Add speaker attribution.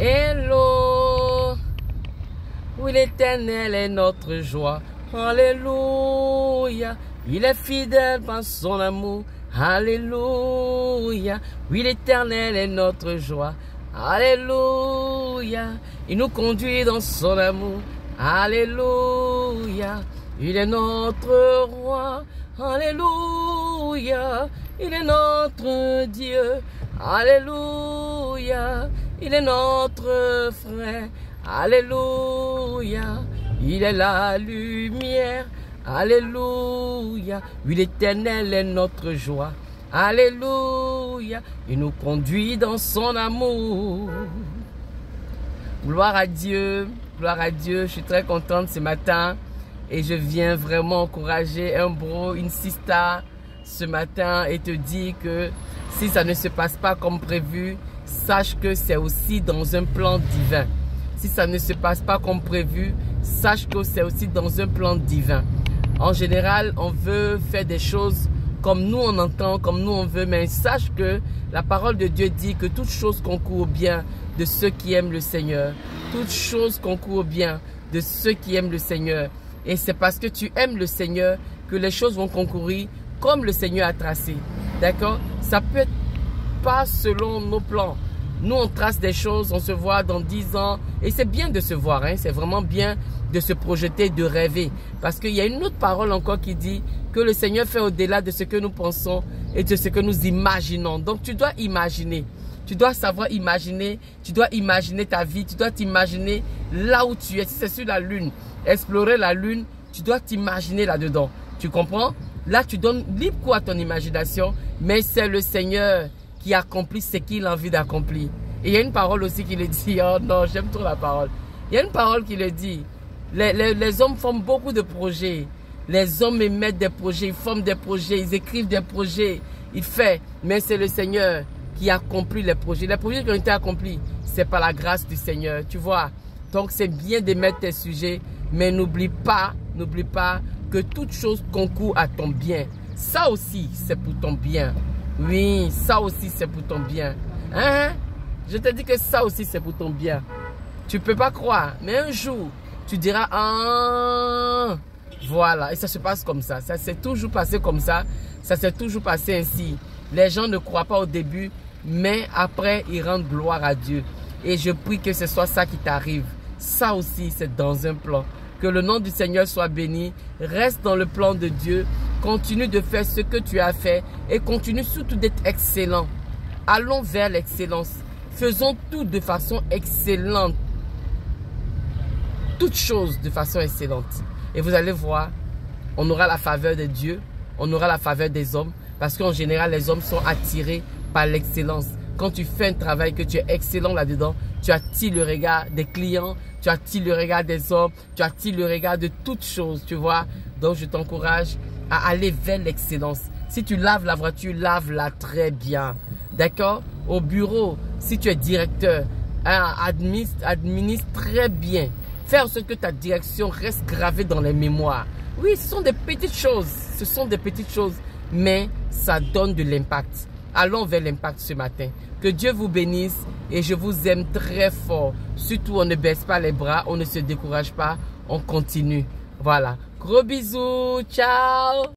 Speaker 1: Hello. Oui, l'Éternel est notre joie. Alléluia. Il est fidèle par son amour. Alléluia. Oui, l'Éternel est notre joie. Alléluia. Il nous conduit dans son amour. Alléluia. Il est notre roi. Alléluia. Il est notre Dieu. Alléluia. Il est notre frère. Alléluia. Il est la lumière. Alléluia. Oui, l'Éternel est notre joie. Alléluia. Il nous conduit dans son amour. Gloire à Dieu. Gloire à Dieu. Je suis très contente ce matin. Et je viens vraiment encourager un bro, une sister ce matin et te dire que si ça ne se passe pas comme prévu, sache que c'est aussi dans un plan divin. Si ça ne se passe pas comme prévu, sache que c'est aussi dans un plan divin. En général, on veut faire des choses comme nous on entend, comme nous on veut, mais sache que la parole de Dieu dit que toute chose concourt au bien de ceux qui aiment le Seigneur. Toute chose concourt au bien de ceux qui aiment le Seigneur. Et c'est parce que tu aimes le Seigneur que les choses vont concourir comme le Seigneur a tracé. D'accord? Ça peut être pas selon nos plans. Nous, on trace des choses, on se voit dans 10 ans. Et c'est bien de se voir, hein? C'est vraiment bien de se projeter, de rêver. Parce qu'il y a une autre parole encore qui dit que le Seigneur fait au-delà de ce que nous pensons et de ce que nous imaginons. Donc, tu dois imaginer. Tu dois savoir imaginer. Tu dois imaginer ta vie. Tu dois t'imaginer là où tu es. Si c'est sur la lune, explorer la lune, tu dois t'imaginer là-dedans. Tu comprends? Là, tu donnes libre cours à ton imagination. Mais c'est le Seigneur qui accomplit ce qu'il a envie d'accomplir. Et il y a une parole aussi qui le dit. Oh non, j'aime trop la parole. Il y a une parole qui le dit. Les hommes forment beaucoup de projets. Les hommes émettent des projets, ils forment des projets, ils écrivent des projets, ils font. Mais c'est le Seigneur qui accomplit les projets. Les projets qui ont été accomplis, c'est par la grâce du Seigneur. Tu vois? Donc c'est bien d'émettre tes sujets, mais n'oublie pas que toute chose concourt à ton bien. Ça aussi, c'est pour ton bien. Oui, ça aussi, c'est pour ton bien. Hein? Je te dis que ça aussi, c'est pour ton bien. Tu peux pas croire, mais un jour, tu diras, ah, voilà. Et ça se passe comme ça. Ça s'est toujours passé comme ça. Ça s'est toujours passé ainsi. Les gens ne croient pas au début, mais après, ils rendent gloire à Dieu. Et je prie que ce soit ça qui t'arrive. Ça aussi, c'est dans un plan. Que le nom du Seigneur soit béni. Reste dans le plan de Dieu. Continue de faire ce que tu as fait. Et continue surtout d'être excellent. Allons vers l'excellence. Faisons tout de façon excellente. Toutes choses de façon excellente. Et vous allez voir, on aura la faveur de Dieu. On aura la faveur des hommes. Parce qu'en général, les hommes sont attirés par l'excellence. Quand tu fais un travail que tu es excellent là-dedans, tu attires le regard des clients, tu attires le regard des hommes, tu attires le regard de toutes choses, tu vois. Donc, je t'encourage à aller vers l'excellence. Si tu laves la voiture, lave-la très bien. D'accord? Au bureau, si tu es directeur, administre très bien. Faire en sorte que ta direction reste gravée dans les mémoires. Oui, ce sont des petites choses. Ce sont des petites choses, mais ça donne de l'impact. Allons vers l'impact ce matin. Que Dieu vous bénisse et je vous aime très fort. Surtout, on ne baisse pas les bras, on ne se décourage pas, on continue. Voilà. Gros bisous, ciao!